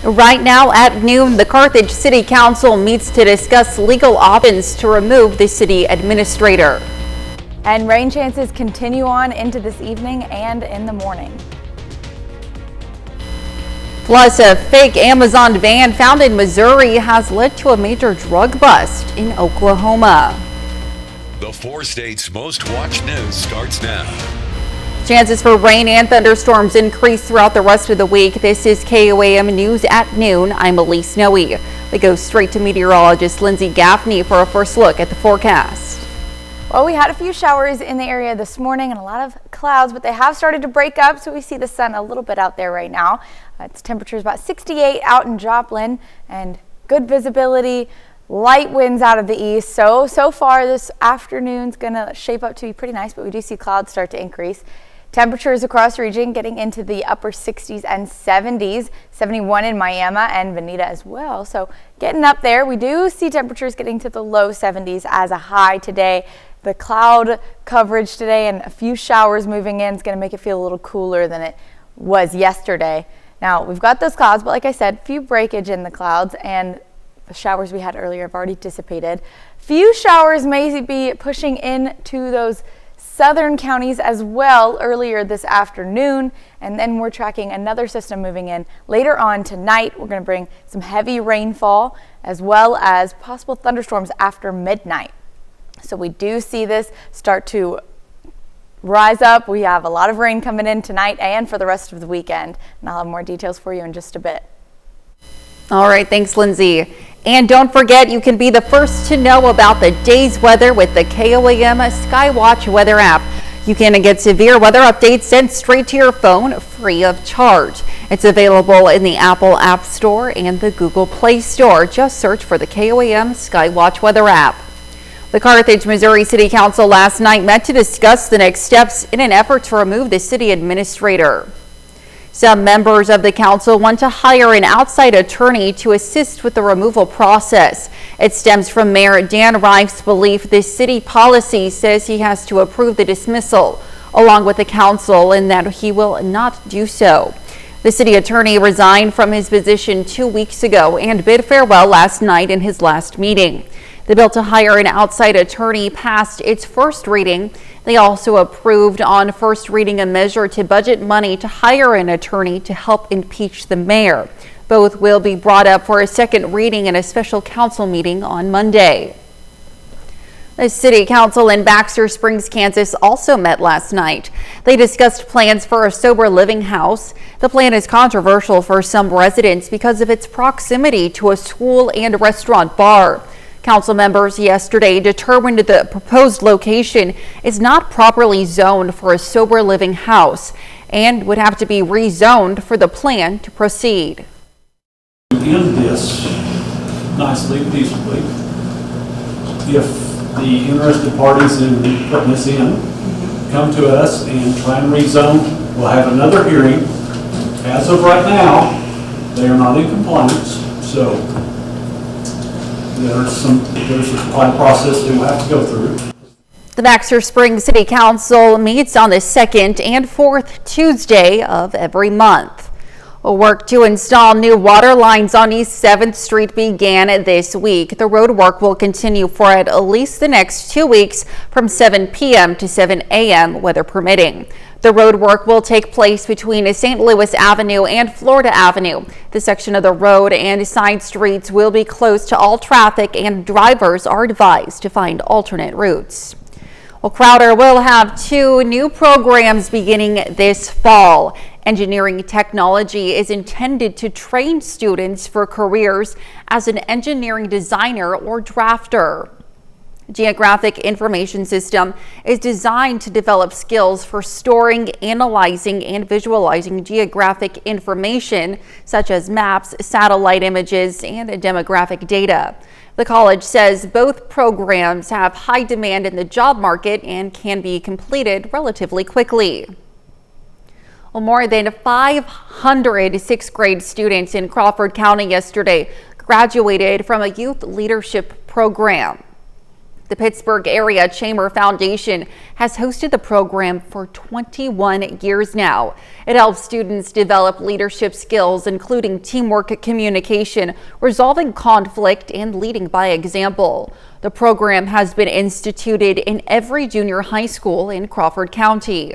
Right now at noon, the Carthage City Council meets to discuss legal options to remove the city administrator. And rain chances continue on into this evening and in the morning. Plus, a fake Amazon van found in Missouri has led to a major drug bust in Oklahoma. The 4 states' most watched news starts now. Chances for rain and thunderstorms increase throughout the rest of the week. This is KOAM News at noon. I'm Elise Noe. We go straight to meteorologist Lindsay Gaffney for a first look at the forecast. Well, we had a few showers in the area this morning and a lot of clouds, but they have started to break up, so we see the sun a little bit out there right now. Its temperature is about 68 out in Joplin and good visibility. Light winds out of the east. So far this afternoon's going to shape up to be pretty nice, but we do see clouds start to increase. Temperatures across the region getting into the upper 60s and 70s, 71 in Miami and Veneta as well. So getting up there, we do see temperatures getting to the low 70s as a high today. The cloud coverage today and a few showers moving in is going to make it feel a little cooler than it was yesterday. Now we've got those clouds, but like I said, few breakage in the clouds, and the showers we had earlier have already dissipated. Few showers may be pushing into those southern counties as well earlier this afternoon, and then we're tracking another system moving in later on tonight. We're going to bring some heavy rainfall as well as possible thunderstorms after midnight. So we do see this start to rise up. We have a lot of rain coming in tonight and for the rest of the weekend, and I'll have more details for you in just a bit. All right, thanks, Lindsay. And don't forget, you can be the first to know about the day's weather with the KOAM Skywatch weather app. You can get severe weather updates sent straight to your phone free of charge. It's available in the Apple App Store and the Google Play Store. Just search for the KOAM Skywatch weather app. The Carthage, Missouri City Council last night met to discuss the next steps in an effort to remove the city administrator. Some members of the council want to hire an outside attorney to assist with the removal process. It stems from Mayor Dan Reif's belief this city policy says he has to approve the dismissal, along with the council, and that he will not do so. The city attorney resigned from his position 2 weeks ago and bid farewell last night in his last meeting. The bill to hire an outside attorney passed its first reading. They also approved on first reading a measure to budget money to hire an attorney to help impeach the mayor. Both will be brought up for a second reading in a special council meeting on Monday. The city council in Baxter Springs, Kansas also met last night. They discussed plans for a sober living house. The plan is controversial for some residents because of its proximity to a school and restaurant bar. Council members yesterday determined the proposed location is not properly zoned for a sober living house and would have to be rezoned for the plan to proceed. In this nicely, peacefully, if the interested parties in putting this in come to us and try and rezone, we'll have another hearing. As of right now, they are not in compliance, so there's a compliance process they will have to go through. The Baxter Springs City Council meets on the second and fourth Tuesday of every month. Work to install new water lines on East 7th Street began this week. The road work will continue for at least the next 2 weeks from 7 p.m. to 7 a.m. weather permitting. The road work will take place between St. Louis Avenue and Florida Avenue. The section of the road and side streets will be closed to all traffic, and drivers are advised to find alternate routes. Well, Crowder will have 2 new programs beginning this fall. Engineering technology is intended to train students for careers as an engineering designer or drafter. Geographic Information System is designed to develop skills for storing, analyzing, and visualizing geographic information such as maps, satellite images, and demographic data. The college says both programs have high demand in the job market and can be completed relatively quickly. Well, more than 500 sixth grade students in Crawford County yesterday graduated from a youth leadership program. The Pittsburgh Area Chamber Foundation has hosted the program for 21 years now. It helps students develop leadership skills, including teamwork, communication, resolving conflict, and leading by example. The program has been instituted in every junior high school in Crawford County.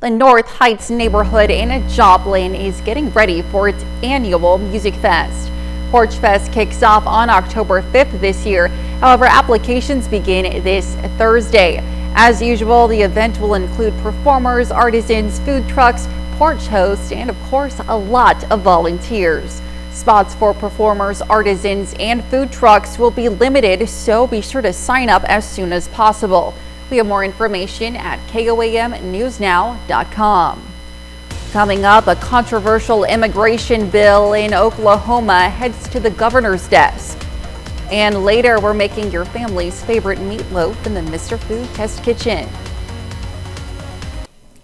The North Heights neighborhood in Joplin is getting ready for its annual Music Fest. Porch Fest kicks off on October 5th this year. However, applications begin this Thursday. As usual, the event will include performers, artisans, food trucks, porch hosts, and of course, a lot of volunteers. Spots for performers, artisans, and food trucks will be limited, so be sure to sign up as soon as possible. We have more information at KOAMnewsnow.com. Coming up, a controversial immigration bill in Oklahoma heads to the governor's desk. And later, we're making your family's favorite meatloaf in the Mr. Food Test Kitchen.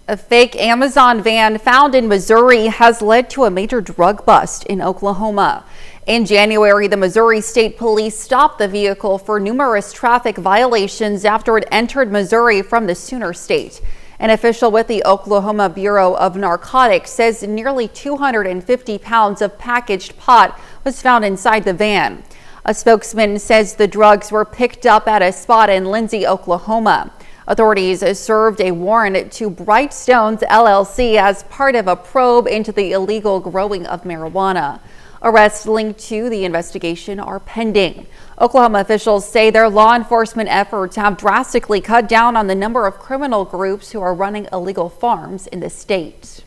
A fake Amazon van found in Missouri has led to a major drug bust in Oklahoma. In January, the Missouri State Police stopped the vehicle for numerous traffic violations after it entered Missouri from the Sooner State. An official with the Oklahoma Bureau of Narcotics says nearly 250 pounds of packaged pot was found inside the van. A spokesman says the drugs were picked up at a spot in Lindsay, Oklahoma. Authorities served a warrant to Bright Stones LLC as part of a probe into the illegal growing of marijuana. Arrests linked to the investigation are pending. Oklahoma officials say their law enforcement efforts have drastically cut down on the number of criminal groups who are running illegal farms in the state.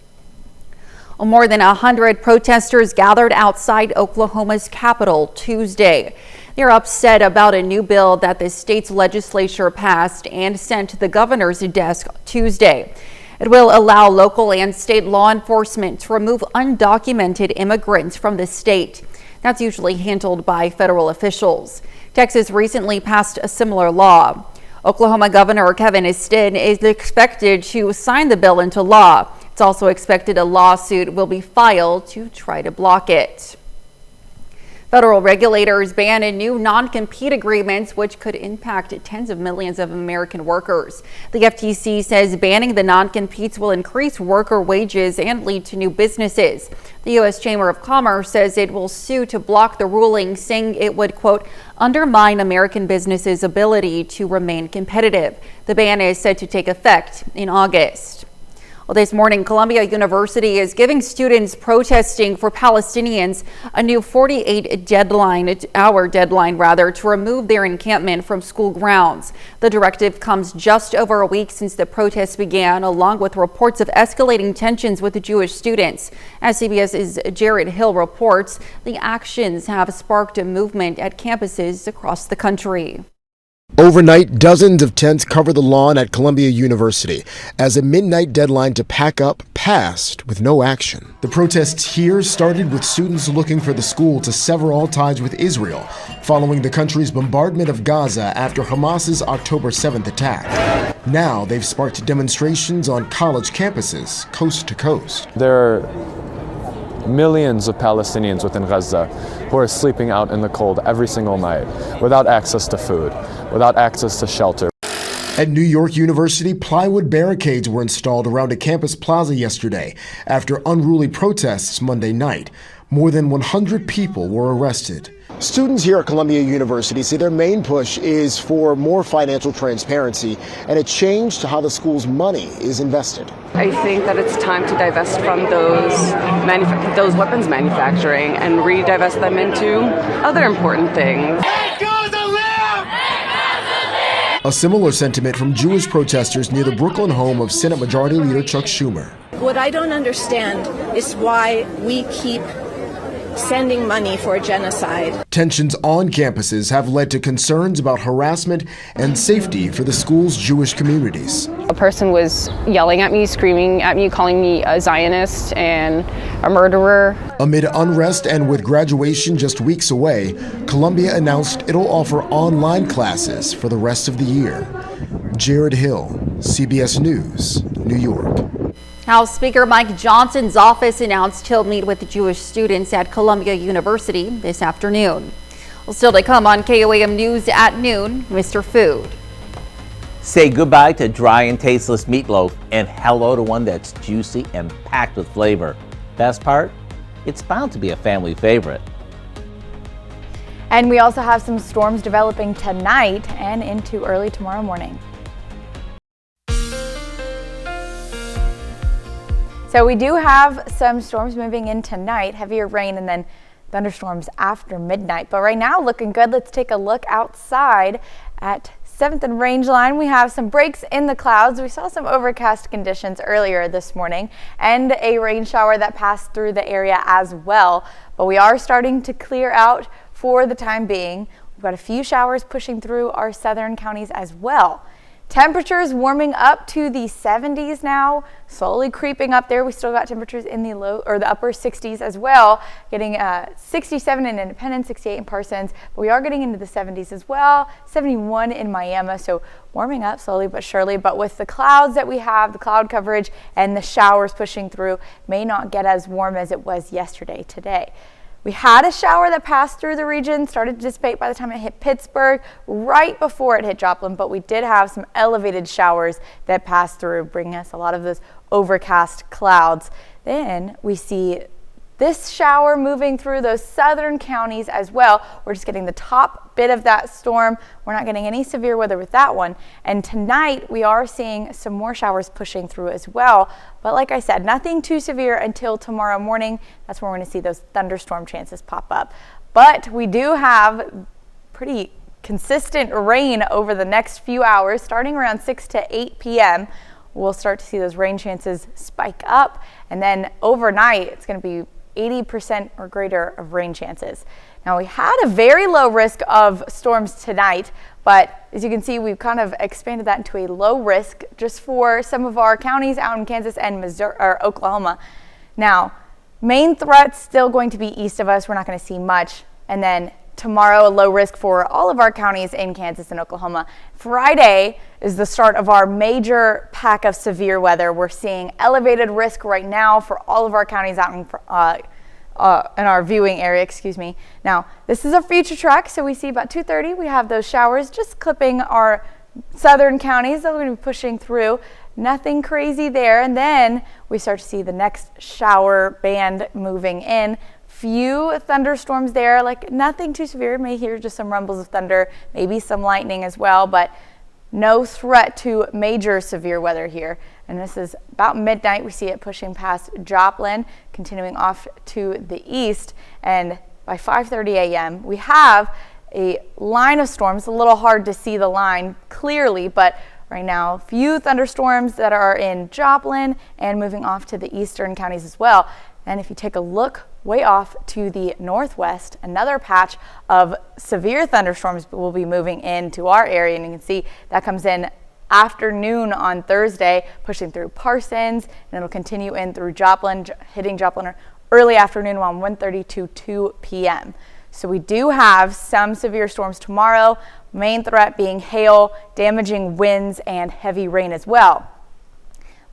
Well, more than 100 protesters gathered outside Oklahoma's Capitol Tuesday. They're upset about a new bill that the state's legislature passed and sent to the governor's desk Tuesday. It will allow local and state law enforcement to remove undocumented immigrants from the state. That's usually handled by federal officials. Texas recently passed a similar law. Oklahoma Governor Kevin Stitt is expected to sign the bill into law. It's also expected a lawsuit will be filed to try to block it. Federal regulators ban new non-compete agreements, which could impact tens of millions of American workers. The FTC says banning the non-competes will increase worker wages and lead to new businesses. The U.S. Chamber of Commerce says it will sue to block the ruling, saying it would, quote, undermine American businesses' ability to remain competitive. The ban is set to take effect in August. Well, this morning, Columbia University is giving students protesting for Palestinians a new 48-hour deadline to remove their encampment from school grounds. The directive comes just over a week since the protests began, along with reports of escalating tensions with the Jewish students. As CBS's Jared Hill reports, the actions have sparked a movement at campuses across the country. Overnight, dozens of tents cover the lawn at Columbia University as a midnight deadline to pack up passed with no action. The protests here started with students looking for the school to sever all ties with Israel following the country's bombardment of Gaza after Hamas's October 7th attack. Now they've sparked demonstrations on college campuses coast to coast. There are millions of Palestinians within Gaza who are sleeping out in the cold every single night without access to food, without access to shelter. At New York University, plywood barricades were installed around a campus plaza yesterday after unruly protests Monday night. More than 100 people were arrested. Students here at Columbia University say their main push is for more financial transparency and a change to how the school's money is invested. I think that it's time to divest from those weapons manufacturing and re-divest them into other important things. A similar sentiment from Jewish protesters near the Brooklyn home of Senate Majority Leader Chuck Schumer. What I don't understand is why we keep sending money for genocide. Tensions on campuses have led to concerns about harassment and safety for the school's Jewish communities. A person was yelling at me, screaming at me, calling me a Zionist and a murderer. Amid unrest and with graduation just weeks away, Columbia announced it'll offer online classes for the rest of the year. Jared Hill, CBS News, New York. House Speaker Mike Johnson's office announced he'll meet with Jewish students at Columbia University this afternoon. Well, still to come on KOAM News at noon, Mr. Food. Say goodbye to dry and tasteless meatloaf and hello to one that's juicy and packed with flavor. Best part? It's bound to be a family favorite. And we also have some storms developing tonight and into early tomorrow morning. So we do have some storms moving in tonight, heavier rain and then thunderstorms after midnight. But right now looking good. Let's take a look outside at 7th and Range Line. We have some breaks in the clouds. We saw some overcast conditions earlier this morning and a rain shower that passed through the area as well. But we are starting to clear out for the time being. We've got a few showers pushing through our southern counties as well. Temperatures warming up to the 70s now, slowly creeping up there. We still got temperatures in the low or the upper 60s as well, getting 67 in Independence, 68 in Parsons. But we are getting into the 70s as well, 71 in Miami. So warming up slowly but surely. But with the clouds that we have, the cloud coverage and the showers pushing through, may not get as warm as it was yesterday today. We had a shower that passed through the region, started to dissipate by the time it hit Pittsburgh, right before it hit Joplin, but we did have some elevated showers that passed through, bringing us a lot of those overcast clouds. Then we see this shower moving through those southern counties as well. We're just getting the top bit of that storm. We're not getting any severe weather with that one. And tonight we are seeing some more showers pushing through as well. But like I said, nothing too severe until tomorrow morning. That's when we're going to see those thunderstorm chances pop up. But we do have pretty consistent rain over the next few hours, starting around 6 to 8 p.m. We'll start to see those rain chances spike up. And then overnight, it's going to be 80% or greater of rain chances. Now we had a very low risk of storms tonight, but as you can see, we've kind of expanded that into a low risk just for some of our counties out in Kansas and Missouri or Oklahoma. Now, main threat's still going to be east of us. We're not going to see much. And then tomorrow, a low risk for all of our counties in Kansas and Oklahoma. Friday is the start of our major pack of severe weather. We're seeing elevated risk right now for all of our counties out in our viewing area, Now, this is a future track, so we see about 2:30, we have those showers just clipping our southern counties that we're going to be pushing through. Nothing crazy there. And then we start to see the next shower band moving in. Few thunderstorms there, like nothing too severe. May hear just some rumbles of thunder, maybe some lightning as well, but no threat to major severe weather here. And this is about midnight. We see it pushing past Joplin, continuing off to the east. And by 5:30 a.m., we have a line of storms. A little hard to see the line clearly, but right now, few thunderstorms that are in Joplin and moving off to the eastern counties as well. And if you take a look way off to the northwest, another patch of severe thunderstorms will be moving into our area. And you can see that comes in afternoon on Thursday, pushing through Parsons, and it'll continue in through Joplin, hitting Joplin early afternoon around 1:30 to 2 p.m. So we do have some severe storms tomorrow, main threat being hail, damaging winds, and heavy rain as well.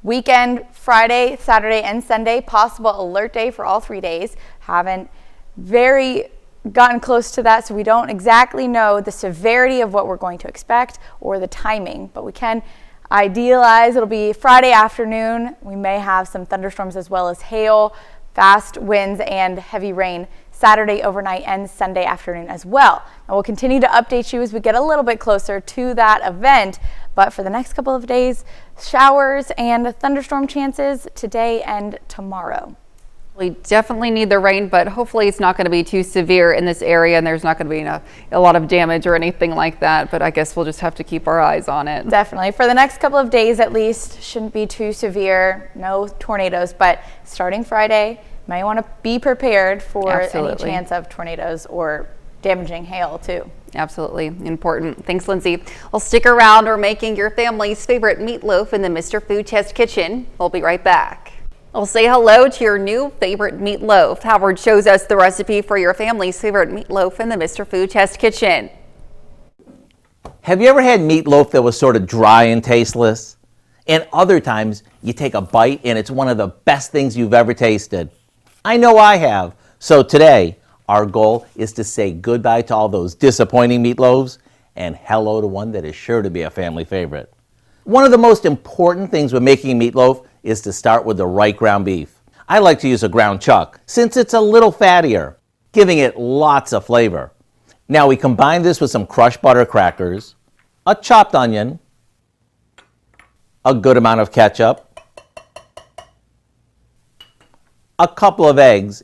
Weekend, Friday, Saturday, and Sunday, possible alert day for all 3 days. Haven't very gotten close to that, so we don't exactly know the severity of what we're going to expect or the timing, but we can idealize it'll be Friday afternoon. We may have some thunderstorms as well as hail, fast winds, and heavy rain Saturday overnight and Sunday afternoon as well. And we'll continue to update you as we get a little bit closer to that event. But for the next couple of days, showers and thunderstorm chances today and tomorrow. We definitely need the rain, but hopefully it's not going to be too severe in this area and there's not going to be a lot of damage or anything like that. But I guess we'll just have to keep our eyes on it. Definitely. For the next couple of days at least, shouldn't be too severe. No tornadoes, but starting Friday, may want to be prepared for any chance of tornadoes or damaging hail too. Absolutely important. Thanks, Lindsay. Well, stick around. We're making your family's favorite meatloaf in the Mr. Food Test Kitchen. We'll be right back. We'll say hello to your new favorite meatloaf. Howard shows us the recipe for your family's favorite meatloaf in the Mr. Food Test Kitchen. Have you ever had meatloaf that was sort of dry and tasteless? And other times you take a bite and it's one of the best things you've ever tasted. I know I have. So today Our goal is to say goodbye to all those disappointing meatloaves and hello to one that is sure to be a family favorite. One of the most important things with making meatloaf is to start with the right ground beef. I like to use a ground chuck since it's a little fattier, giving it lots of flavor. Now we combine this with some crushed butter crackers, a chopped onion, a good amount of ketchup, a couple of eggs,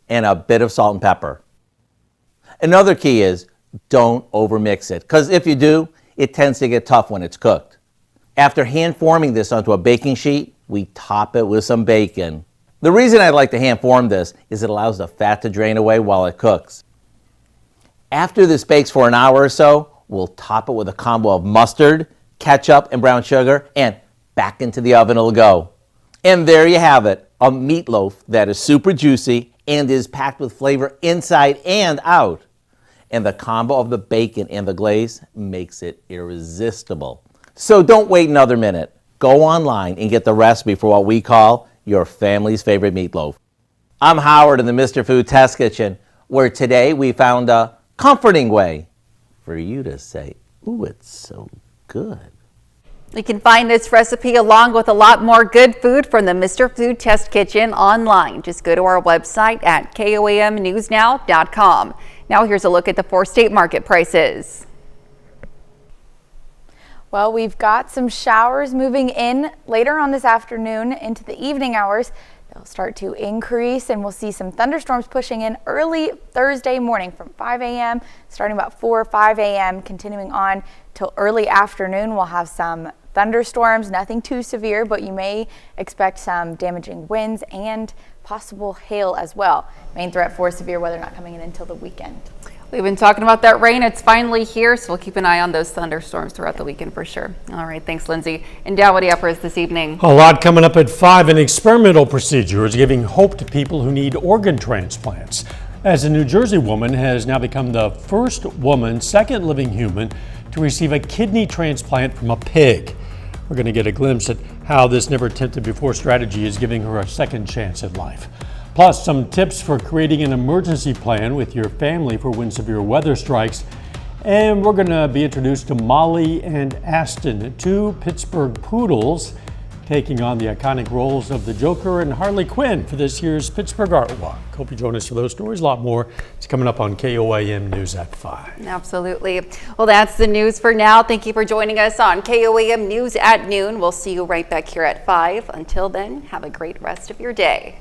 and a bit of salt and pepper. Another key is don't overmix it, because if you do, it tends to get tough when it's cooked. After hand forming this onto a baking sheet, we top it with some bacon. The reason I like to hand form this is it allows the fat to drain away while it cooks. After this bakes for an hour or so, we'll top it with a combo of mustard, ketchup, and brown sugar, and back into the oven it'll go. And there you have it, a meatloaf that is super juicy and is packed with flavor inside and out. And the combo of the bacon and the glaze makes it irresistible. So don't wait another minute. Go online and get the recipe for what we call your family's favorite meatloaf. I'm Howard in the Mr. Food Test Kitchen, where today we found a comforting way for you to say, ooh, it's so good. You can find this recipe along with a lot more good food from the Mr. Food Test Kitchen online. Just go to our website at KOAMnewsnow.com. Now here's a look at the 4-state market prices. Well, we've got some showers moving in later on this afternoon into the evening hours. They'll start to increase and we'll see some thunderstorms pushing in early Thursday morning from 5 a.m. starting about 4 or 5 a.m. continuing on till early afternoon. We'll have some thunderstorms, nothing too severe, but you may expect some damaging winds and possible hail as well. Main threat for severe weather not coming in until the weekend. We've been talking about that rain. It's finally here, so we'll keep an eye on those thunderstorms throughout the weekend for sure. All right, thanks, Lindsay. And Dow, what do you have for us this evening? A lot coming up at 5. An experimental procedure is giving hope to people who need organ transplants, as a New Jersey woman has now become the first woman, second living human, to receive a kidney transplant from a pig. We're going to get a glimpse at how this never attempted before strategy is giving her a second chance at life. Plus, some tips for creating an emergency plan with your family for when severe weather strikes. And we're going to be introduced to Molly and Aston, 2 Pittsburgh poodles, taking on the iconic roles of the Joker and Harley Quinn for this year's Pittsburgh Art Walk. Hope you join us for those stories. A lot more is coming up on KOAM News at 5. Absolutely. Well, that's the news for now. Thank you for joining us on KOAM News at noon. We'll see you right back here at 5. Until then, have a great rest of your day.